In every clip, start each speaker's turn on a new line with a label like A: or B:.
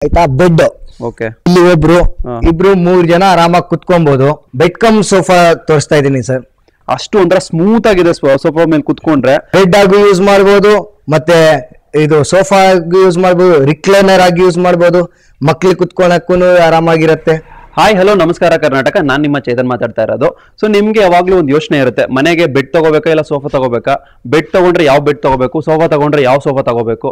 A: ಆಯ್ತಾ bed
B: okay
A: ಇಲ್ಲಿ ಇಬ್ರು 3 ಜನ ಆರಾಮಾಗಿ ಕುತ್ಕೊಬಹುದು. ಬೆಡ್ ಕಮ್ ಸೋಫಾ ತೋರಿಸ್ತಾ ಇದೀನಿ ಸರ್.
B: ಅಷ್ಟು ಒಂಥರ ಸ್ಮೂತ್ ಆಗಿದೆ ಸೋಫಾ ಮೇಲೆ ಕುತ್ಕೊಂಡ್ರೆ.
A: ಬೆಡ್ ಆಗಿ ಯೂಸ್ ಮಾಡಬಹುದು, ಮತ್ತೆ ಇದು ಸೋಫಾ ಆಗಿ ಯೂಸ್ ಮಾಡಬಹುದು, ರಿಕ್ಲೈನರ್ ಆಗಿ ಯೂಸ್ ಮಾಡಬಹುದು, ಮಕ್ಳಿಗೆ ಕುತ್ಕೊಳಕ್ಕೂ ಆರಾಮಾಗಿರುತ್ತೆ.
B: ಹಾಯ್ ಹಲೋ ನಮಸ್ಕಾರ ಕರ್ನಾಟಕ, ನಾನು ನಿಮ್ಮ ಚೇತನ್ ಮಾತಾಡ್ತಾ ಇರೋದು. ಸೊ ನಿಮ್ಗೆ ಯಾವಾಗ್ಲೂ ಒಂದು ಯೋಚನೆ ಇರುತ್ತೆ, ಮನೆಗೆ ಬೆಡ್ ತಗೋಬೇಕಾ ಇಲ್ಲ ಸೋಫಾ ತಗೋಬೇಕಾ, ಬೆಡ್ ತಗೊಂಡ್ರೆ ಯಾವ ಬೆಡ್ ತಗೋಬೇಕು, ಸೋಫಾ ತಗೊಂಡ್ರೆ ಯಾವ ಸೋಫಾ ತಗೋಬೇಕು,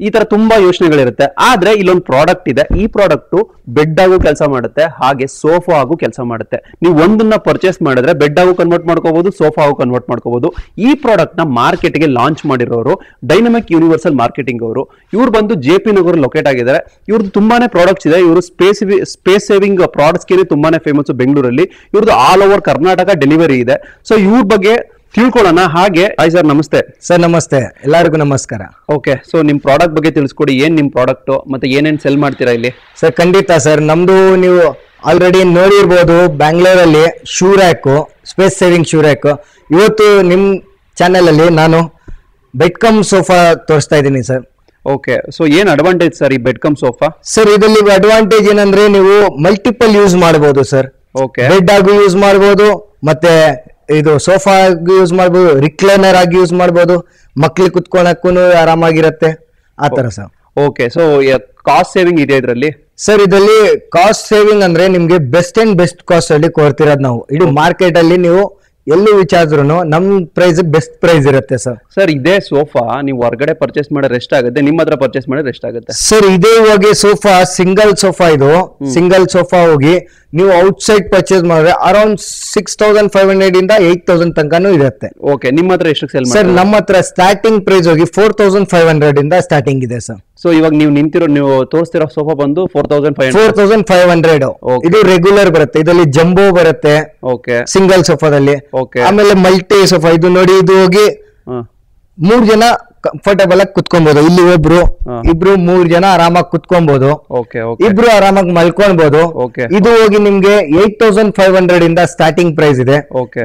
B: ಈ ತರ ತುಂಬಾ ಯೋಚನೆಗಳಿರುತ್ತೆ. ಆದ್ರೆ ಇಲ್ಲೊಂದು ಪ್ರಾಡಕ್ಟ್ ಇದೆ, ಈ ಪ್ರಾಡಕ್ಟ್ ಬೆಡ್ ಆಗು ಕೆಲಸ ಮಾಡುತ್ತೆ, ಹಾಗೆ ಸೋಫಾ ಆಗು ಕೆಲಸ ಮಾಡುತ್ತೆ. ನೀವು ಒಂದನ್ನ ಪರ್ಚೇಸ್ ಮಾಡಿದ್ರೆ ಬೆಡ್ ಆಗು ಕನ್ವರ್ಟ್ ಮಾಡ್ಕೋಬಹುದು, ಸೋಫಾ ಆಗು ಕನ್ವರ್ಟ್ ಮಾಡ್ಕೋಬಹುದು. ಈ ಪ್ರಾಡಕ್ಟ್ ನ ಮಾರ್ಕೆಟ್ ಗೆ ಲಾಂಚ್ ಮಾಡಿರೋರು ಡೈನಮಿಕ್ ಯೂನಿವರ್ಸಲ್ ಮಾರ್ಕೆಟಿಂಗ್ ಅವರು. ಇವ್ರು ಬಂದು JP ನಗರ ಲೊಕೇಟ್ ಆಗಿದ್ದಾರೆ. ಇವ್ರದ್ದು ತುಂಬಾನೇ ಪ್ರಾಡಕ್ಟ್ಸ್ ಇದೆ. ಇವರು ಸ್ಪೇಸ್ ಸೇವಿಂಗ್ ಪ್ರಾಡಕ್ಟ್ಸ್ ಗೆ ತುಂಬಾನೇ ಫೇಮಸ್ ಬೆಂಗಳೂರಲ್ಲಿ. ಇವ್ರದ್ದು ಆಲ್ ಓವರ್ ಕರ್ನಾಟಕ ಡೆಲಿವರಿ ಇದೆ. ಸೊ ಇವ್ರ ಬಗ್ಗೆ ತಿಳ್ಕೊಳ್ಳೋಣ. ಹಾಗೆ ಹಾಯ್ ಸರ್, ನಮಸ್ತೆ.
A: ಸರ್ ನಮಸ್ತೆ, ಎಲ್ಲರಿಗೂ ನಮಸ್ಕಾರ.
B: ಓಕೆ, ಸೊ ನಿಮ್ ಪ್ರಾಡಕ್ಟ್ ಬಗ್ಗೆ ತಿಳಿಸ್ಕೊಡಿ. ಏನ್ ನಿಮ್ ಪ್ರಾಡಕ್ಟ್ ಮತ್ತೆ ಏನೇನ್ ಸೆಲ್ ಮಾಡ್ತೀರಾ ಇಲ್ಲಿ?
A: ಸರ್ ಖಂಡಿತ ಸರ್, ನಮ್ದು ನೀವು ಆಲ್ರೆಡಿ ನೋಡಿರ್ಬೋದು, ಬ್ಯಾಂಗ್ಳೂರಲ್ಲಿ shoe rack, space saving shoe rack. ಇವತ್ತು ನಿಮ್ ಚಾನೆಲ್ ಅಲ್ಲಿ ನಾನು ಬೆಡ್ ಕಮ್ ಸೋಫಾ ತೋರಿಸ್ತಾ ಇದ್ದೀನಿ ಸರ್.
B: ಓಕೆ, ಸೊ ಏನ್ ಅಡ್ವಾಂಟೇಜ್ ಸರ್ ಈ ಬೆಡ್ ಕಮ್ ಸೋಫಾ?
A: ಸರ್ ಇದರಲ್ಲಿ ಅಡ್ವಾಂಟೇಜ್ ಏನಂದ್ರೆ ನೀವು ಮಲ್ಟಿಪಲ್ ಯೂಸ್ ಮಾಡಬಹುದು ಸರ್.
B: ಓಕೆ,
A: ಬೆಡ್ ಆಗಿ ಯೂಸ್ ಮಾಡಬಹುದು, ಮತ್ತೆ ಇದು ಸೋಫಾ ಆಗಿ ಯೂಸ್ ಮಾಡಬಹುದು, ರಿಕ್ಲೈನರ್ ಆಗಿ ಯೂಸ್ ಮಾಡಬಹುದು, ಮಕ್ಳಿಗೆ ಕುತ್ಕೊಳಕ್ಕೂ ಆರಾಮಾಗಿರುತ್ತೆ, ಆ ತರ sir.
B: Okay, so cost saving ಇದೆ ಇದರಲ್ಲಿ?
A: ಸರ್ ಇದರಲ್ಲಿ ಕಾಸ್ಟ್ ಸೇವಿಂಗ್ ಅಂದ್ರೆ ನಿಮ್ಗೆ ಬೆಸ್ಟ್ ಅಂಡ್ ಬೆಸ್ಟ್ ಕಾಸ್ಟ್ ಅಲ್ಲಿ ಕೊಡ್ತಿರೋದು ನಾವು. ಇಡೀ ಮಾರ್ಕೆಟ್ ಅಲ್ಲಿ ನೀವು ಎಲ್ಲೂ ವಿಚಾರಿದ್ರು ನಮ್ ಪ್ರೈಸ್ ಬೆಸ್ಟ್ ಪ್ರೈಸ್ ಇರುತ್ತೆ ಸರ್.
B: ಸರ್ ಇದೇ ಸೋಫಾ ನೀವು ಹೊರಗಡೆ ಪರ್ಚೇಸ್ ಮಾಡಿದ್ರೆ ಎಷ್ಟಾಗುತ್ತೆ, ನಿಮ್ಮ ಹತ್ರ ಪರ್ಚೇಸ್ ಮಾಡಿದ್ರೆ ಎಷ್ಟಾಗುತ್ತೆ?
A: ಸರ್ ಇದೇ ಹೋಗಿ ಸೋಫಾ ಸಿಂಗಲ್ ಸೋಫಾ, ಇದು ಸಿಂಗಲ್ ಸೋಫಾ ಹೋಗಿ ನೀವು ಔಟ್ಸೈಡ್ ಪರ್ಚೇಸ್ ಮಾಡಿದ್ರೆ ಅರೌಂಡ್ 6500 ಇಂದ 8000 ತನಕನೂ ಇರುತ್ತೆ.
B: ಓಕೆ, ನಿಮ್ಮ ಹತ್ರ ಎಷ್ಟು ಸೇಲ್
A: ಸರ್ ನಮ್ಮ ಹತ್ರ ಸ್ಟಾರ್ಟಿಂಗ್ ಪ್ರೈಸ್ ಹೋಗಿ 4500 ಇಂದ ಸ್ಟಾರ್ಟಿಂಗ್ ಇದೆ ಸರ್.
B: ಸೊ ಇವಾಗ ನೀವು ತೋರಿಸ್ತಿರೋ ಸೋಫಾ ಬಂದು
A: 4500. ಇದು ರೆಗ್ಯುಲರ್ ಬರುತ್ತೆ, ಇದರಲ್ಲಿ ಜಂಬೋ ಬರುತ್ತೆ.
B: ಓಕೆ,
A: ಸಿಂಗಲ್ ಸೋಫಾದಲ್ಲಿ.
B: ಓಕೆ,
A: ಆಮೇಲೆ ಮಲ್ಟಿ ಸೋಫಾ, ಇದು ನೋಡಿ, ಇದು ಹೋಗಿ 3 ಜನ ಕಂಫರ್ಟೇಬಲ್ ಆಗಿ ಕುತ್ಕೊಬಹುದು. ಇಲ್ಲಿ ಇಬ್ರು 3 ಜನ ಆರಾಮಾಗಿ ಕುತ್ಕೊಬಹುದು.
B: ಓಕೆ,
A: ಇಬ್ರು ಆರಾಮಾಗಿ ಮಲ್ಕೊಳ್ಬಹುದು. ಇದು ಹೋಗಿ ನಿಮ್ಗೆ 8500 ಇಂದ ಸ್ಟಾರ್ಟಿಂಗ್ ಪ್ರೈಸ್ ಇದೆ.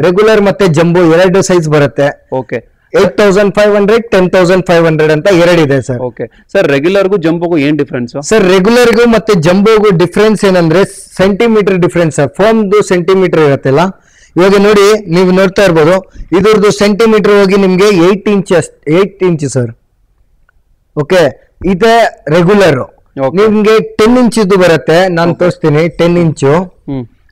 A: ರೆಗ್ಯುಲರ್ ಮತ್ತೆ ಜಂಬೋ 2 ಸೈಜ್ ಬರುತ್ತೆ.
B: ಓಕೆ,
A: 8500, 10500 ಅಂತ 2 ಇದೆ ಸರ್.
B: ಓಕೆ ಸರ್, ರೆಗ್ಯುಲರ್ಗೂ ಜಂಬೋಗೂ ಏನ್ ಡಿಫ್ರೆನ್ಸ್?
A: ಸರ್ ರೆಗ್ಯುಲರ್ಗೂ ಮತ್ತೆ ಜಂಬೋಗೂ ಡಿಫ್ರೆನ್ಸ್ ಏನಂದ್ರೆ ಸೆಂಟಿಮೀಟರ್ ಡಿಫ್ರೆನ್ಸ್. ಫೋಮ್ದು ಸೆಂಟಿಮೀಟರ್ ಇರುತ್ತಲ್ಲ, ಇವಾಗ ನೋಡಿ ನೀವು ನೋಡ್ತಾ ಇರ್ಬೋದು, ಇದ್ರದ್ದು ಸೆಂಟಿಮೀಟರ್ ಹೋಗಿ ನಿಮ್ಗೆ 8 ಇಂಚ್ ಸರ್. ಓಕೆ, ಇದೆ ರೆಗ್ಯುಲರ್. ನಿಮ್ಗೆ 10 ಇಂಚ್ ಇದು ಬರುತ್ತೆ, ನಾನು ತೋರಿಸ್ತೀನಿ. 10 ಇಂಚು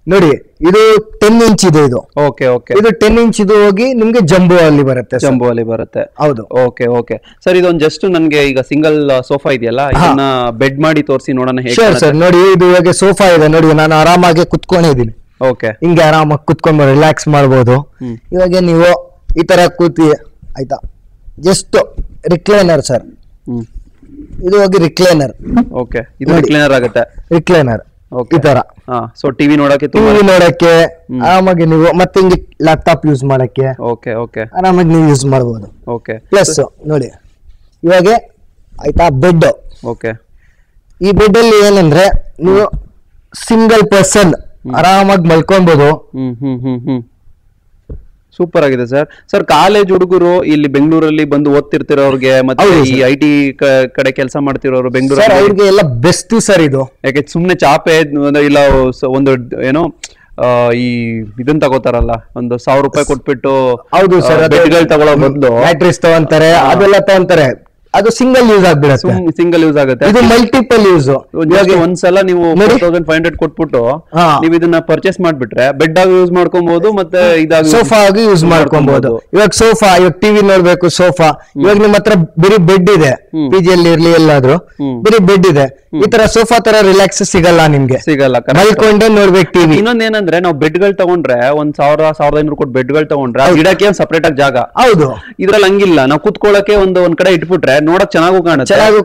A: ನೋಡಿ, ಇದು 10 ಇಂಚ್ ಇದೆ. ಇದು
B: ಓಕೆ, ಓಕೆ,
A: ಇದು 10 ಇಂಚ್ ಇದು ಹೋಗಿ ನಿಮ್ಗೆ ಜಂಬೋ ಅಲ್ಲಿ ಬರುತ್ತೆ.
B: ಜಂಬೋ ಅಲ್ಲಿ ಬರುತ್ತೆ,
A: ಹೌದು.
B: ಓಕೆ, ಓಕೆ ಸರ್, ಇದೊಂದು ಜಸ್ಟ್ ನನ್ಗೆ ಈಗ ಸಿಂಗಲ್ ಸೋಫಾ ಇದೆಯಲ್ಲ, ಇದನ್ನ ಬೆಡ್ ಮಾಡಿ ತೋರಿಸಿ ನೋಡೋಣ ಹೇಗೆ
A: ಸರ್. ನೋಡಿ, ಇದು ಇವಾಗ ಸೋಫಾ ಇದೆ ನೋಡಿ, ನಾನು ಆರಾಮಾಗಿ ಕುತ್ಕೊಂಡಿದ್ದೀನಿ.
B: ಓಕೆ,
A: ಹಿಂಗೆ ಆರಾಮಾಗಿ ಕುತ್ಕೊಂಡು ರಿಲ್ಯಾಕ್ಸ್ ಮಾಡ್ಬೋದು. ಇವಾಗ ನೀವು ಈ ತರ ಕೂತಿ, ಆಯ್ತಾ, ಜಸ್ಟ್ ರಿಕ್ಲೈನರ್ ಸರ್. ಇದು ಹೋಗಿ ರಿಕ್ಲೈನರ್.
B: ಓಕೆ, ಇದು ರಿಕ್ಲೈನರ್ ಆಗುತ್ತೆ.
A: ರಿಕ್ಲೈನರ್ ಈ ತರ.
B: ಸೊ ಟಿವಿ
A: ನೋಡಕ್ಕೆ ಆರಾಮಾಗಿ ನೀವು, ಮತ್ತೆ ಹಿಂಗೆ ಲ್ಯಾಪ್ಟಾಪ್ ಯೂಸ್ ಮಾಡಕ್ಕೆ
B: ಓಕೆ, ಓಕೆ,
A: ಆರಾಮಾಗಿ ನೀವು ಯೂಸ್ ಮಾಡಬಹುದು.
B: ಓಕೆ,
A: ಪ್ಲಸ್ ನೋಡಿ ಇವಾಗ ಆಯ್ತಾ ಬೆಡ್.
B: ಓಕೆ,
A: ಈ ಬೆಡ್ ಅಲ್ಲಿ ಏನಂದ್ರೆ ನೀವು ಸಿಂಗಲ್ ಪರ್ಸನ್ ಆರಾಮಾಗಿ ಮಲ್ಕೊಬಹುದು.
B: ಸೂಪರ್ ಆಗಿದೆ ಸರ್. ಸರ್ ಕಾಲೇಜ್ ಹುಡುಗರು ಇಲ್ಲಿ ಬೆಂಗಳೂರಲ್ಲಿ ಬಂದು ಓದ್ತಿರ್ತಿರೋರ್ಗೆ, ಮತ್ತೆ ಈ IT ಕಡೆ ಕೆಲಸ ಮಾಡ್ತಿರೋರು ಬೆಂಗಳೂರಲ್ಲಿ,
A: ಅವ್ರಿಗೆ ಎಲ್ಲ ಬೆಸ್ಟ್ ಸರ್ ಇದು.
B: ಯಾಕೆ ಸುಮ್ನೆ ಚಾಪೆ ಇಲ್ಲ ಒಂದು ಏನೋ ಈ ಇದನ್ನ ತಗೋತಾರಲ್ಲ, ಒಂದು 1000 ರೂಪಾಯಿ ಕೊಟ್ಬಿಟ್ಟು.
A: ಹೌದು ಸರ್,
B: ಬೆಡ್ಗಳು ತಗೊಳ್ಳೋ ಬದಲು
A: ಬ್ಯಾಟ್ರೀಸ್ ತಗೊಂತಾರೆ, ಅದೆಲ್ಲ ತಗೊಂತಾರೆ. ಅದು ಸಿಂಗಲ್ ಯೂಸ್ ಆಗ್ಬಿಡುತ್ತೆ,
B: ಸಿಂಗಲ್ ಯೂಸ್ ಆಗುತ್ತೆ.
A: ಇದು ಮಲ್ಟಿಪಲ್ ಯೂಸ್.
B: ಒಂದ್ಸಲ ನೀವು 4500 ಕೊಟ್ಬಿಟ್ಟು ನೀವು ಇದನ್ನ ಪರ್ಚೇಸ್ ಮಾಡ್ಬಿಟ್ರೆ ಬೆಡ್ ಆಗಿ ಯೂಸ್ ಮಾಡ್ಕೊಬಹುದು, ಮತ್ತೆ ಇದಾಗಿ
A: ಸೋಫಾ ಆಗಿ ಯೂಸ್ ಮಾಡ್ಕೊಬಹುದು. ಇವಾಗ ಸೋಫಾ, ಇವಾಗ ಟಿವಿ ನೋಡ್ಬೇಕು, ಸೋಫಾ. ಇವಾಗ ನಿಮ್ ಹತ್ರ ಬರೀ ಬೆಡ್ ಇದೆ, PG ಅಲ್ಲಿ ಇರ್ಲಿ ಎಲ್ಲಾದ್ರೂ ಬರೀ ಬೆಡ್ ಇದೆ. ಈ ತರ ಸೋಫಾ ತರ ರಿಲ್ಯಾಕ್ಸ್ ಸಿಗಲ್ಲ ನಿಮ್ಗೆ,
B: ಸಿಗಲ್ಲ.
A: ಮಲ್ಕೊಂಡೆ ನೋಡ್ಬೇಕು ಟಿವಿ.
B: ಇನ್ನೊಂದೇನಂದ್ರೆ ನಾವು ಬೆಡ್ ಗಳು ತಗೊಂಡ್ರೆ 1000-1500 ಕೊಟ್ಟು ಬೆಡ್ ಗಳು ತಗೊಂಡ್ರೆ ಗಿಡಕ್ಕೆ ಒಂದ್ ಸಪರೇಟ್ ಆಗಿ ಜಾಗ.
A: ಹೌದು,
B: ಇದ್ರಲ್ಲಿ ಹಂಗಿಲ್ಲ. ನಾವು ಕುತ್ಕೊಳ್ಳಕ್ಕೆ ಒಂದ್ ಕಡೆ ಇಟ್ಬಿಟ್ರೆ ನೋಡಕ್ ಚೆನ್ನಾಗೂ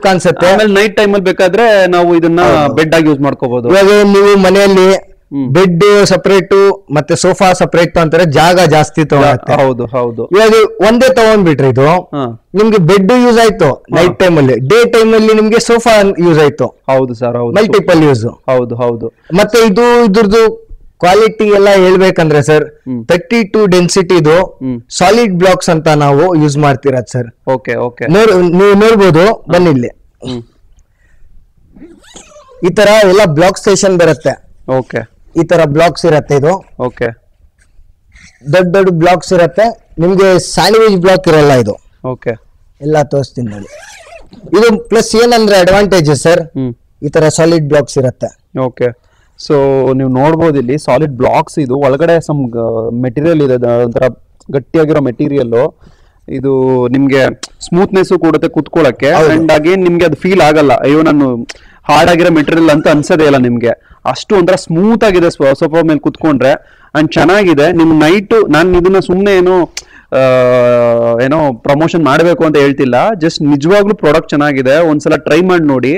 B: ಕಾಣಿಸುತ್ತೆ. ಆಮೇಲೆ ನೈಟ್ ಟೈಮ್ ಅಲ್ಲಿ ಬೇಕಾದ್ರೆ ನಾವು ಇದನ್ನ ಬೆಡ್ ಆಗಿ ಯೂಸ್ ಮಾಡ್ಕೋಬಹುದು.
A: ಇವಾಗ ನೀವು ಮನೆಯಲ್ಲಿ ಬೆಡ್ ಸಪರೇಟ್ ಮತ್ತೆ ಸೋಫಾ ಸಪರೇಟ್ ಅಂತಾರೆ, ಜಾಗ ಜಾಸ್ತಿ ತಗೊಳುತ್ತೆ.
B: ಹೌದು, ಹೌದು.
A: ಇವಾಗ ಒಂದೇ ತಗೊಂಡ್ಬಿಟ್ರೆ ಇದು ನಿಮ್ಗೆ ಬೆಡ್ ಯೂಸ್ ಆಯ್ತು ನೈಟ್ ಟೈಮ್ ಅಲ್ಲಿ, ಡೇ ಟೈಮ್ ಅಲ್ಲಿ ನಿಮ್ಗೆ ಸೋಫಾ ಯೂಸ್ ಆಯ್ತು.
B: ಹೌದು ಸರ್, ಹೌದು,
A: ಮಲ್ಟಿಪಲ್ ಯೂಸ್.
B: ಹೌದು, ಹೌದು.
A: ಮತ್ತೆ ಇದ್ರದ್ದು ಕ್ವಾಲಿಟಿ ಎಲ್ಲ ಹೇಳ್ಬೇಕಂದ್ರೆ ಸರ್, 32 ಡೆನ್ಸಿಟಿದು ಸಾಲಿಡ್ ಬ್ಲಾಕ್ಸ್ ಅಂತ ನಾವು ಯೂಸ್ ಮಾಡ್ತಿರೋದು ಸರ್.
B: ಓಕೆ, ಓಕೆ,
A: ನೀವು ನೋಡ್ಬೋದು, ಬನ್ನಿ ಇಲ್ಲಿ. ಈ ತರ ಎಲ್ಲ ಬ್ಲಾಕ್ ಸ್ಟೇಷನ್ ಬರುತ್ತೆ.
B: ಓಕೆ
A: ಈ ತರ ಬ್ಲಾಕ್ಸ್ ಇರತ್ತೆ. ಇದು
B: ಓಕೆ
A: ದೊಡ್ಡ ದೊಡ್ಡ ಬ್ಲಾಕ್ಸ್ ಇರತ್ತೆ. ನಿಮ್ಗೆ ಸ್ಯಾಂಡ್ವಿಚ್ ಬ್ಲಾಕ್ ಇರಲ್ಲ. ಇದು
B: ಓಕೆ
A: ಎಲ್ಲ ತೋರಿಸ್ತೀನಿ ನೋಡಿ. ಇದು ಪ್ಲಸ್ ಏನಂದ್ರೆ ಅಡ್ವಾಂಟೇಜ್ ಸರ್, ಈ ತರ ಸಾಲಿಡ್ ಬ್ಲಾಕ್ಸ್ ಇರತ್ತೆ.
B: ಓಕೆ ಸೊ ನೀವು ನೋಡ್ಬೋದು ಇಲ್ಲಿ ಸಾಲಿಡ್ ಬ್ಲಾಕ್ಸ್. ಇದು ಒಳಗಡೆ ಸಮ್ ಮೆಟೀರಿಯಲ್ ಇದೆ, ಒಂಥರ ಗಟ್ಟಿಯಾಗಿರೋ ಮೆಟೀರಿಯಲ್. ಇದು ನಿಮ್ಗೆ ಸ್ಮೂತ್ನೆಸ್ ಕೊಡುತ್ತೆ ಕುತ್ಕೊಳ್ಳಕ್ಕೆ. ಅಂಡ್ ಅಗೇನ್ ನಿಮ್ಗೆ ಅದು ಫೀಲ್ ಆಗಲ್ಲ, ಅಯ್ಯೋ ನಾನು ಹಾರ್ಡ್ ಆಗಿರೋ ಮೆಟೀರಿಯಲ್ ಅಂತ ಅನ್ಸೋದೇ ಇಲ್ಲ ನಿಮ್ಗೆ. ಅಷ್ಟು ಒಂಥರ ಸ್ಮೂತ್ ಆಗಿದೆ ಸೋಫಾ ಮೇಲೆ ಕುತ್ಕೊಂಡ್ರೆ. ಅಂಡ್ ಚೆನ್ನಾಗಿದೆ. ನಿಮ್ ನೈಟ್ ನಾನು ಇದನ್ನ ಸುಮ್ಮನೆ ಏನೋ ಪ್ರಮೋಷನ್ ಮಾಡಬೇಕು ಅಂತ ಹೇಳ್ತಿಲ್ಲ, ಜಸ್ಟ್ ನಿಜವಾಗ್ಲೂ ಪ್ರಾಡಕ್ಟ್ ಚೆನ್ನಾಗಿದೆ, ಒಂದ್ಸಲ ಟ್ರೈ ಮಾಡಿ ನೋಡಿ.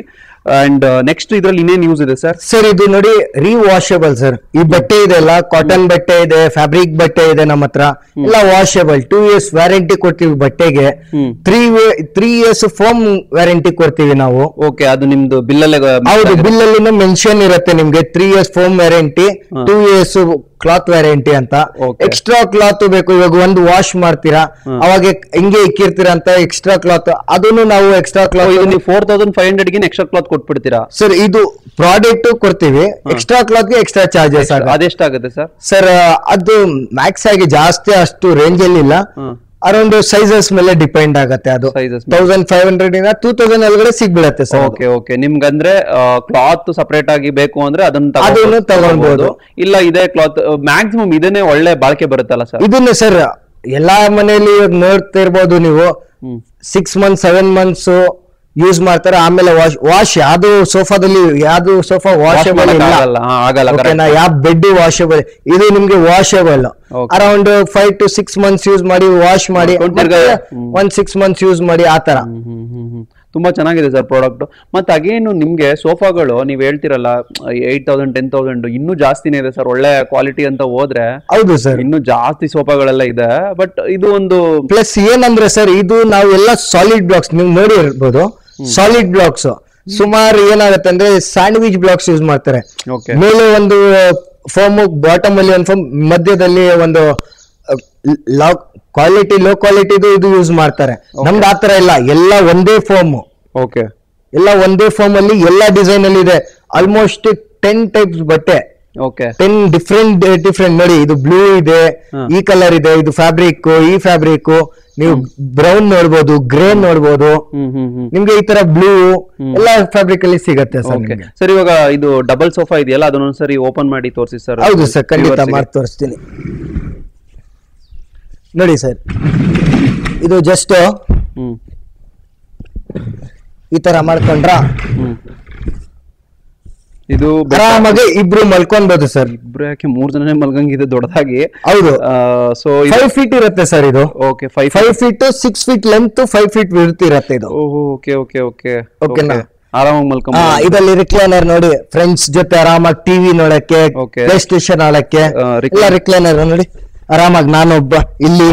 B: ಅಂಡ್ ನೆಕ್ಸ್ಟ್ ಇದ್ರಲ್ಲಿ ಇನ್ನೇನ್ ಯೂಸ್ ಇದೆ ಸರ್?
A: ಸರ್ ಇದು ನೋಡಿ ರೀವಾಷಬಲ್ ಸರ್. ಈ ಬಟ್ಟೆ ಇದೆ ಅಲ್ಲ, ಕಾಟನ್ ಬಟ್ಟೆ ಇದೆ, ಫ್ಯಾಬ್ರಿಕ್ ಬಟ್ಟೆ ಇದೆ ನಮ್ಮ ಹತ್ರ, ಎಲ್ಲ ವಾಷಬಲ್. 2 years ವ್ಯಾರಂಟಿ ಕೊಡ್ತೀವಿ ಬಟ್ಟೆಗೆ. 3 years ಫೋಮ್ ವ್ಯಾರಂಟಿ ಕೊಡ್ತೀವಿ ನಾವು.
B: ಓಕೆ, ಅದು ನಿಮ್ದು ಬಿಲ್ಲಲ್ಲೇ?
A: ಹೌದು, ಬಿಲ್ ಅಲ್ಲಿ ಮೆನ್ಷನ್ ಇರುತ್ತೆ ನಿಮ್ಗೆ 3 years foam warranty, 2 years cloth warranty ಅಂತ. ಎಕ್ಸ್ಟ್ರಾ ಕ್ಲಾತ್ ಬೇಕು, ಇವಾಗ ಒಂದು ವಾಶ್ ಮಾಡ್ತೀರಾ ಅವಾಗ ಹಿಂಗೆ ಇಕ್ಕಿರ್ತೀರಾ ಅಂತ ಎಕ್ಸ್ಟ್ರಾ ಕ್ಲಾತ್, ಅದನ್ನು ನಾವು ಎಕ್ಸ್ಟ್ರಾ ಕ್ಲಾತ್
B: 4500 ಗೆ ಎಕ್ಸ್ಟ್ರಾ ಕ್ಲಾತ್ ಕೊಟ್ಬಿಡ್ತೀರಾ
A: ಸರ್? ಇದು ಪ್ರಾಡಕ್ಟ್ ಕೊಡ್ತೀವಿ, ಎಕ್ಸ್ಟ್ರಾ ಕ್ಲಾತ್ ಗೆ ಎಕ್ಸ್ಟ್ರಾ ಚಾರ್ಜಸ್.
B: ಅದೆಷ್ಟಾಗುತ್ತೆ ಸರ್?
A: ಸರ್ ಅದು ಮ್ಯಾಕ್ಸ್ ಆಗಿ ಜಾಸ್ತಿ ಅಷ್ಟು ರೇಂಜ್ ಅಲ್ಲಿ ಇಲ್ಲ, ಅರೌಂಡ್ ಸೈಜಸ್ ಮೇಲೆ ಡಿಪೆಂಡ್ ಆಗುತ್ತೆ. ಅದು 1500 ಇಂದ 2000 ಒಳಗಡೆ ಸಿಗ್ಬಿಡತ್ತೆ ಸರ್.
B: ಓಕೆ ಓಕೆ, ನಿಮ್ಗಂದ್ರೆ ಕ್ಲಾತ್ ಸಪರೇಟ್ ಆಗಿ ಬೇಕು ಅಂದ್ರೆ
A: ಅದನ್ನು ತಗೊಳ್ಬಹುದು.
B: ಇಲ್ಲ ಇದೇ ಕ್ಲಾತ್ ಮ್ಯಾಕ್ಸಿಮಮ್ ಇದನ್ನೇ ಒಳ್ಳೆ ಬಾಳಿಕೆ ಬರುತ್ತಲ್ಲ ಸರ್?
A: ಇದನ್ನ ಸರ್ ಎಲ್ಲಾ ಮನೆಯಲ್ಲಿ ನೋಡ್ತಾ ಇರ್ಬೋದು ನೀವು, 6 months 7 months ಯೂಸ್ ಮಾಡ್ತಾರೆ. ಆಮೇಲೆ ವಾಶ್ ಯಾವ್ದು ಸೋಫಾದಲ್ಲಿ ಯಾವ್ದು ಸೋಫಾ ವಾಷಬಲ್ ಇಲ್ಲ, ಯಾವ ಬೆಡ್ ವಾಷಬಲ್. ಇದು ನಿಮ್ಗೆ washable. Around 5 to 6 months use ಮಾಡಿ, ವಾಶ್ ಮಾಡಿ 6 months ಯೂಸ್ ಮಾಡಿ, ಆತರ.
B: ತುಂಬಾ ಚೆನ್ನಾಗಿದೆ ಸರ್ ಪ್ರಾಡಕ್ಟ್. ಮತ್ತೆ ಅಗೇನು ನಿಮ್ಗೆ ಸೋಫಾಗಳು ನೀವ್ ಹೇಳ್ತಿರಲ್ಲ 8000 10,000 ಇನ್ನೂ ಜಾಸ್ತಿನೇ ಇದೆ ಸರ್. ಒಳ್ಳೆ ಕ್ವಾಲಿಟಿ ಅಂತ ಹೋದ್ರೆ
A: ಹೌದು ಸರ್,
B: ಇನ್ನೂ ಜಾಸ್ತಿ ಸೋಫಾಗಳೆಲ್ಲ ಇದೆ. ಬಟ್ ಇದು ಒಂದು
A: ಪ್ಲಸ್ ಏನಂದ್ರೆ ಸರ್, ಇದು ನಾವು ಎಲ್ಲ ಸಾಲಿಡ್ ಬ್ಲಾಕ್ಸ್ ನೀವು ನೋಡಿ ಇರ್ಬೋದು. ಸಾಲಿಡ್ ಬ್ಲಾಕ್ಸ್ ಸುಮಾರು ಏನಾಗುತ್ತೆ ಅಂದ್ರೆ ಸ್ಯಾಂಡ್ವಿಚ್ ಬ್ಲಾಕ್ಸ್ ಯೂಸ್ ಮಾಡ್ತಾರೆ. ಮೇಲೆ ಒಂದು ಫೋಮ್, ಬಾಟಮ್ ಅಲ್ಲಿ ಒಂದು ಫೋಮ್, ಮಧ್ಯದಲ್ಲಿ ಒಂದು ಕ್ವಾಲಿಟಿ ಲೋ ಕ್ವಾಲಿಟಿದು ಇದು ಯೂಸ್ ಮಾಡ್ತಾರೆ. ನಮ್ದು ಆತರ ಇಲ್ಲ, ಎಲ್ಲ ಒಂದೇ ಫೋಮ್.
B: ಓಕೆ,
A: ಎಲ್ಲ ಒಂದೇ ಫೋಮ್ ಅಲ್ಲಿ ಎಲ್ಲ ಡಿಸೈನ್ ಅಲ್ಲಿ ಇದೆ. ಆಲ್ಮೋಸ್ಟ್ 10 ಟೈಪ್ಸ್ ಬಟ್ಟೆ.
B: ಓಕೆ,
A: 10 ಡಿಫ್ರೆಂಟ್ ನೋಡಿ. ಇದು ಬ್ಲೂ ಇದೆ, ಈ ಕಲರ್ ಇದೆ, ಇದು ಫ್ಯಾಬ್ರಿಕ್, ಈ ಫ್ಯಾಬ್ರಿಕ್, ನೀವು ಬ್ರೌನ್ ನೋಡ್ಬೋದು, ಗ್ರೇ ನೋಡ್ಬೋದು. ನಿಮ್ಗೆ ಈ ತರ ಬ್ಲೂ ಎಲ್ಲ ಫ್ಯಾಬ್ರಿಕ್ ಅಲ್ಲಿ ಸಿಗತ್ತೆ ಸರ್.
B: ಸರ್ ಇವಾಗ ಇದು ಡಬಲ್ ಸೋಫಾ ಇದೆಯಲ್ಲ, ಅದನ್ನೊಂದ್ಸರಿ ಓಪನ್ ಮಾಡಿ ತೋರಿಸಿ ಸರ್.
A: ಹೌದು ಸರ್, ಖಂಡಿತ ಮಾಡಿ ತೋರಿಸ್ತೀನಿ ನೋಡಿ ಸರ್. ಇದು ಜಸ್ಟ್ ಈ ತರ ಮಾಡ್ಕೊಂಡ್ರ
B: ಇದು
A: ಆರಾಮಾಗಿ ಇಬ್ರು ಮಲ್ಕೊಬಹುದು ಸರ್.
B: ಇಬ್ರು ಯಾಕೆ 3 ಜನನೇ ಮಲ್ಗಂಗಿದೆ ದೊಡ್ಡದಾಗಿ.
A: ಹೌದು,
B: ಸೊ
A: 5 feet ಇರುತ್ತೆ ಸರ್ ಇದು.
B: Okay,
A: 5 feet 6 feet length, 5 feet width ಇರುತ್ತೆ ಇದು.
B: ಓಕೆ ಓಕೆ ಓಕೆ
A: ಓಕೆನಾ?
B: ಆರಾಮಾಗಿ ಮಲ್ಕೊಂಡು
A: ಇದರಲ್ಲಿ ರಿಕ್ಲೈನರ್ ನೋಡಿ, ಫ್ರೆಂಡ್ಸ್ ಜೊತೆ ಆರಾಮಾಗಿ ಟಿವಿ ನೋಡಕ್ಕೆ, ಪ್ಲೇ ಸ್ಟೇಷನ್ ಆಡಕ್ಕೆ ಎಲ್ಲ ರಿಕ್ಲೈನರ್ ನೋಡಿ. ಆರಾಮಾಗಿ ನಾನೊಬ್ಬ ಇಲ್ಲಿ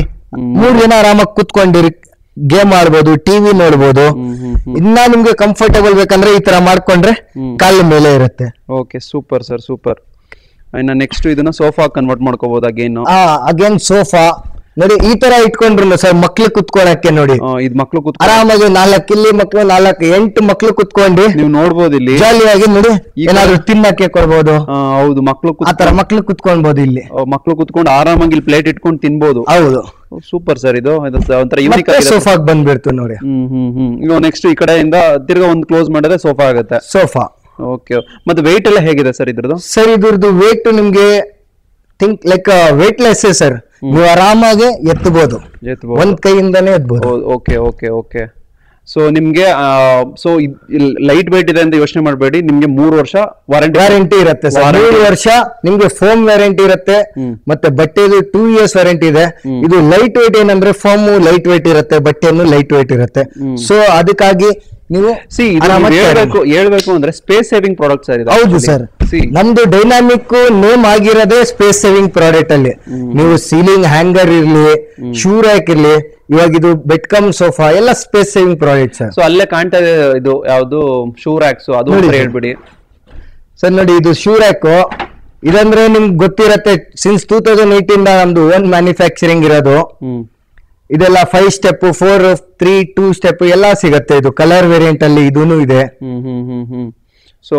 A: 3 ಜನ ಆರಾಮಾಗಿ ಕುತ್ಕೊಂಡಿರಿ ಗೇಮ್ ಆಡ್ಬೋದು, ಟಿವಿ ನೋಡ್ಬೋದು. ಇನ್ನ ನಿಮ್ಗೆ ಕಂಫರ್ಟೇಬಲ್ ಬೇಕಂದ್ರೆ ಈ ತರ ಮಾಡ್ಕೊಂಡ್ರೆ ಕಾಲ ಮೇಲೆ ಇರುತ್ತೆ.
B: Okay, super sir, super. ಇನ್ನ ನೆಕ್ಸ್ಟ್ ಇದನ್ನ ಸೋಫಾ ಕನ್ವರ್ಟ್ ಮಾಡ್ಕೋಬಹುದು ಅಗೇನ್.
A: ಅಗೇನ್ ಸೋಫಾ ನೋಡಿ, ಈ ತರ ಇಟ್ಕೊಂಡ್ರು ಸರ್ ಮಕ್ಳು ಕುತ್ಕೊಳಕ್ಕೆ ನೋಡಿ.
B: ಇದು ಮಕ್ಳು
A: ಆರಾಮಾಗಿ 4 ಇಲ್ಲಿ ಮಕ್ಳು, 8 ಮಕ್ಳು ಕುತ್ಕೊಂಡು
B: ನೀವು ನೋಡ್ಬೋದು ಇಲ್ಲಿ ಜಾಲಿಯಾಗಿ
A: ನೋಡಿ. ಏನಾದ್ರು ತಿನ್ನಕ್ಕೆ ಕೊಡ್ಬೋದು.
B: ಹೌದು, ಮಕ್ಳು
A: ಆತರ ಮಕ್ಳು ಕುತ್ಕೊಳ್ಬಹುದು. ಇಲ್ಲಿ
B: ಮಕ್ಳು ಕುತ್ಕೊಂಡು ಆರಾಮಾಗಿ ಇಲ್ಲಿ ಪ್ಲೇಟ್ ಇಟ್ಕೊಂಡು ತಿನ್ಬೋದು.
A: ಹೌದು,
B: ಸೂಪರ್ ಸರ್. ಇದು ಒಂಥರ ಯೂನಿಕ್
A: ಸೋಫಾಗ್ ಬಂದ್ಬಿಡ್ತು ನೋಡಿ.
B: ಈಗ ನೆಕ್ಸ್ಟ್ ಈ ಕಡೆಯಿಂದ ತಿರ್ಗಾ ಒಂದು ಕ್ಲೋಸ್ ಮಾಡಿದ್ರೆ ಸೋಫಾ ಆಗುತ್ತೆ.
A: Sofa
B: okay. ಮತ್ತೆ ವೆಯ್ಟ್ ಎಲ್ಲ ಹೇಗಿದೆ ಸರ್ ಇದ್ರದ್ದು?
A: ಸರ್ ಇದ್ರದ್ದು ವೇಟ್ ನಿಮ್ಗೆ ಥಿಂಕ್ ಲೈಕ್ ವೇಟ್ಲೆಸ್ ಸರ್. ನೀವು ಆರಾಮಾಗಿ ಎತ್ತಬಹುದು, ಒಂದ್ ಕೈಯಿಂದಾನೇ ಎತ್ತಬಹುದು.
B: Okay okay okay. ಸೊ ನಿಮ್ಗೆ ಲೈಟ್ ವೇಟ್ ಇದೆ ಅಂತ ಯೋಚನೆ ಮಾಡಬೇಡಿ. ನಿಮ್ಗೆ 3 ವರ್ಷ
A: ವಾರಂಟಿ ಇರುತ್ತೆ ಸರ್. 3 ವರ್ಷ ನಿಮ್ಗೆ ಫೋಮ್ ವ್ಯಾರಂಟಿ ಇರುತ್ತೆ, ಮತ್ತೆ ಬಟ್ಟೆದು 2 years ವ್ಯಾರಂಟಿ ಇದೆ. ಇದು ಲೈಟ್ ವೇಟ್ ಏನಂದ್ರೆ ಫೋಮ್ ಲೈಟ್ ವೇಟ್ ಇರುತ್ತೆ, ಬಟ್ಟೆನು ಲೈಟ್ ವೇಟ್ ಇರುತ್ತೆ. ಸೊ ಅದಕ್ಕಾಗಿ ನೀವು
B: ಹೇಳ್ಬೇಕು ಅಂದ್ರೆ ಸ್ಪೇಸ್ ಸೇವಿಂಗ್ ಪ್ರಾಡಕ್ಟ್ ಸರ್ ಇದು.
A: ಹೌದು ಸರ್, ನಮ್ದು ಡೈನಾಮಿಕ್ ನೇಮ್ ಆಗಿರೋದೇ ಸ್ಪೇಸ್ ಸೇವಿಂಗ್ ಪ್ರಾಡಕ್ಟ್ ಅಲ್ಲಿ. ನೀವು ಸೀಲಿಂಗ್ ಹ್ಯಾಂಗರ್ ಇರ್ಲಿ, ಶೂ ರ್ಯಾಕ್ ಇರ್ಲಿ, ಇವಾಗ ಇದು ಬೆಡ್ ಕಮ್ ಸೋಫಾ ಎಲ್ಲ space saving product sir.
B: So ಅಲ್ಲೇ ಕಾಣ್ತಾ ಇದೆ ಇದು ಯಾವ್ದು ಶೂ ರ್ಯಾಕ್ಸ್, ಅದು ಹೇಳ್ಬಿಡಿ
A: ಸರ್. ನೋಡಿ ಇದು ಶೂ ರ್ಯಾಕ್. ಇದಂದ್ರೆ ನಿಮ್ಗೆ ಗೊತ್ತಿರತ್ತೆ, ಸಿನ್ಸ್ 2018 ನಮ್ದು ಓನ್ ಮ್ಯಾನುಫ್ಯಾಕ್ಚರಿಂಗ್ ಇರೋದು. ಇದೆಲ್ಲ 5 step, 4, 3, 2 step ಎಲ್ಲ ಸಿಗತ್ತೆ. ಇದು ಕಲರ್ ವೇರಿಯಂಟ್ ಅಲ್ಲಿ ಇದೂನು ಇದೆ.
B: ಸೊ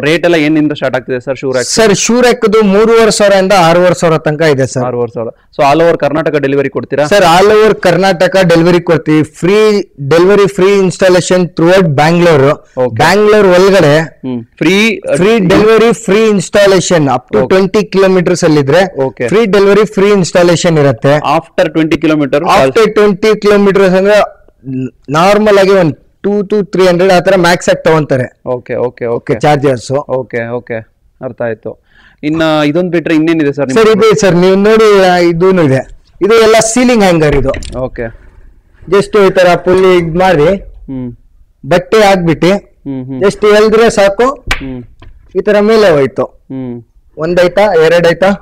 B: ರೇಟ್ ಎಲ್ಲ ಏನಿಂದ ಸ್ಟಾರ್ಟ್ ಆಗ್ತಿದೆ sir shoe rack?
A: Sir shoe ರ್ಯಾಕ್ದು 3,500 6,500 ತನಕ ಇದೆ sir.
B: 6,500. So all over Karnataka delivery ಕೊಡ್ತೀರಾ
A: sir? All over Karnataka delivery ಕೊಡ್ತೀವಿ. Free delivery, free installation throughout Bangalore. Bangalore ಒಳಗಡೆ free delivery, free installation up to 20 kilometres ಅಲ್ಲಿ ಇದ್ರೆ ಫ್ರೀ ಡೆಲಿವರಿ, ಫ್ರೀ ಇನ್ಸ್ಟಾಲೇಷನ್ ಇರುತ್ತೆ.
B: ಆಫ್ಟರ್ 20 ಕಿಲೋಮೀಟರ್,
A: ಆಫ್ಟರ್ 20 ಕಿಲೋಮೀಟರ್ಸ್ ಅಂದ್ರೆ ನಾರ್ಮಲ್ ಆಗಿ ಒಂದು 200 to 300 ಆತರ ಮ್ಯಾಕ್ಸ್ ಆಗಿ ತಗೊಂತಾರೆ.
B: Okay okay okay
A: chargers.
B: Okay okay, ಅರ್ಥ ಆಯ್ತು. ಇನ್ನ ಇದೊಂದು ಬಿಟ್ರೆ ಇನ್ನೇನಿದೆ ಸರ್?
A: ಸರ್ ಇದೆ ಸರ್, ನೀವು ನೋಡಿ ಇದೂನು ಇದೆ. ಇದು ಎಲ್ಲ ಸೀಲಿಂಗ್ ಹ್ಯಾಂಗರ್. ಇದು
B: ಓಕೆ,
A: ಜಸ್ಟ್ ಈ ತರ ಫುಲ್ ಇದ್ ಮಾಡಿ ಬಟ್ಟೆ ಹಾಕ್ಬಿಟ್ಟು ಜಸ್ಟ್ ಎಲ್ದ್ರೆ ಸಾಕು, ಈ ತರ ಮೇಲೆ ಹೋಯ್ತು. ಒಂದೈತಾ, ಎರಡೈತಾ,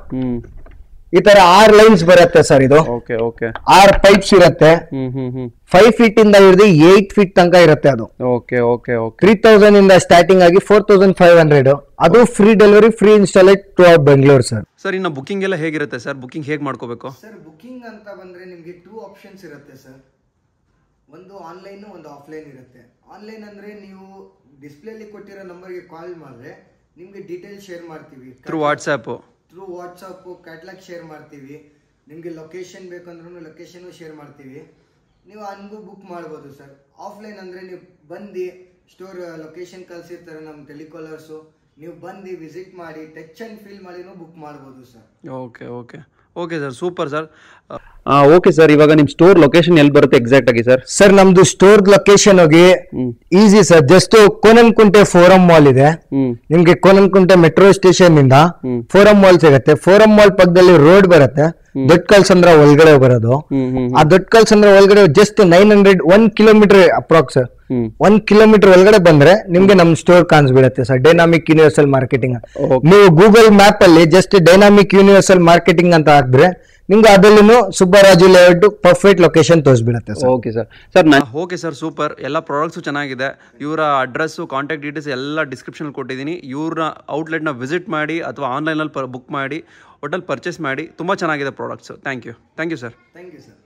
A: ಈ ತರ 6 ಲೈನ್ಸ್ ಬರುತ್ತೆ ಸರ್. ಇದು 6 ಪೈಪ್ಸ್ ಇರುತ್ತೆ. 5 feet ಇಂದ ಹಿಡಿದು 8 feet ತನಕ ಇರುತ್ತೆ. ಅದು 3,000 ಇಂದ ಸ್ಟಾರ್ಟಿಂಗ್ ಆಗಿ 4,500. ಅದು free delivery, free installation to Bengaluru sir.
B: Sir ಇನ್ನು ಬುಕಿಂಗ್ ಎಲ್ಲ ಹೇಗಿರುತ್ತೆ ಸರ್? ಬುಕಿಂಗ್ ಹೇಗೆ ಮಾಡ್ಕೋಬೇಕು
A: ಸರ್? ಬುಕಿಂಗ್ ಅಂತ ಬಂದ್ರೆ ನಿಮ್ಗೆ 2 ಆಪ್ಷನ್ಸ್ ಇರುತ್ತೆ ಸರ್. ಒಂದು ಆನ್ಲೈನ್, ಒಂದು ಆಫ್ಲೈನ್ ಇರುತ್ತೆ. ಆನ್ಲೈನ್ ಅಂದ್ರೆ ನೀವು ಡಿಸ್ಪ್ಲೇ ಅಲ್ಲಿ ಕೊಟ್ಟಿರೋ ನಂಬರ್ಗೆ ಕಾಲ್ ಮಾಡಿದ್ರೆ ನಿಮ್ಗೆ ಡೀಟೇಲ್ ಶೇರ್ ಮಾಡ್ತೀವಿ.
B: ಥ್ರೂ ವಾಟ್ಸ್ಆಪ್
A: ಕ್ಯಾಟ್ಲಾಗ್ ಶೇರ್ ಮಾಡ್ತೀವಿ. ನಿಮ್ಗೆ ಲೊಕೇಶನ್ ಬೇಕಂದ್ರೂ ಲೊಕೇಶನ್ ಶೇರ್ ಮಾಡ್ತೀವಿ. ನೀವು ಹಂಗೂ ಬುಕ್ ಮಾಡ್ಬೋದು ಸರ್. ಆಫ್ಲೈನ್ ಅಂದ್ರೆ ನೀವು ಬಂದು ಸ್ಟೋರ್ ಲೊಕೇಶನ್ ಕಳ್ಸಿರ್ತಾರೆ ನಮ್ಮ ಟೆಲಿಕಾಲರ್ಸು, ನೀವು ಬಂದು ವಿಸಿಟ್ ಮಾಡಿ ಟಚ್ ಅಂಡ್ ಫೀಲ್ ಮಾಡಿನೂ ಬುಕ್ ಮಾಡ್ಬೋದು sir.
B: Okay okay okay sir, super sir. Okay sir, ಇವಾಗ ನಿಮ್ ಸ್ಟೋರ್ ಲೊಕೇಶನ್ ಎಲ್ಲಿ ಬರುತ್ತೆ ಎಕ್ಸಾಕ್ಟ್ ಆಗಿ ಸರ್?
A: ಸರ್ ನಮ್ದು ಸ್ಟೋರ್ ಲೊಕೇಶನ್ ಹೋಗಿ easy sir. Just Konanakunte Forum mall ಇದೆ. ನಿಮ್ಗೆ ಕೋನನ್ಕುಂಟೆ ಮೆಟ್ರೋ ಸ್ಟೇಷನ್ ಇಂದ ಫೋರಂ ಮಾಲ್ ಸಿಗುತ್ತೆ. ಫೋರಂ ಮಾಲ್ ಪಕ್ಕದಲ್ಲಿ ರೋಡ್ ಬರುತ್ತೆ. ದೊಡ್ಡ ಕಲ್ಸಂದ್ರ ಒಳಗಡೆ ಬರೋದು. ಆ ದೊಡ್ಡ ಕಲ್ಸಂದ್ರ ಒಳಗಡೆ ಜಸ್ಟ್ 900 1 ಕಿಲೋಮೀಟರ್ ಅಪ್ರಾಕ್ಸ್ 1 ಕಿಲೋಮೀಟರ್ ಒಳಗಡೆ ಬಂದ್ರೆ ನಿಮ್ಗೆ ನಮ್ ಸ್ಟೋರ್ ಕಾಣಿಸ್ಬಿಡುತ್ತೆ ಸರ್. Dynamic Universal Marketing. ನೀವು ಗೂಗಲ್ ಮ್ಯಾಪ್ ಅಲ್ಲಿ ಜಸ್ಟ್ ಡೈನಾಮಿಕ್ ಯೂನಿವರ್ಸಲ್ ಮಾರ್ಕೆಟಿಂಗ್ ಅಂತ ಹಾಕಿದ್ರೆ ನಿಮ್ಗೆ ಅದಲ್ಲೂ ಸುಬ್ಬರಾಜು ಲೇಔಟ್ ಪರ್ಫೆಕ್ಟ್ ಲೊಕೇಶನ್ ತೋರಿಸ್ಬಿಡುತ್ತೆ sir.
B: Okay sir. Okay sir, super. ಎಲ್ಲ ಪ್ರಾಡಕ್ಟ್ಸು ಚೆನ್ನಾಗಿದೆ. ಇವರ ಅಡ್ರೆಸ್ಸು, ಕಾಂಟ್ಯಾಕ್ಟ್ ಡೀಟೇಲ್ಸ್ ಎಲ್ಲ ಡಿಸ್ಕ್ರಿಪ್ಷನ್ ಕೊಟ್ಟಿದ್ದೀನಿ. ಇವ್ರ ಔಟ್ಲೆಟ್ನ ವಿಸಿಟ್ ಮಾಡಿ ಅಥವಾ ಆನ್ಲೈನಲ್ಲಿ ಬುಕ್ ಮಾಡಿ, ಹೋಟೆಲ್ ಪರ್ಚೇಸ್ ಮಾಡಿ. ತುಂಬ ಚೆನ್ನಾಗಿದೆ products. Thank you sir.
A: Thank you sir.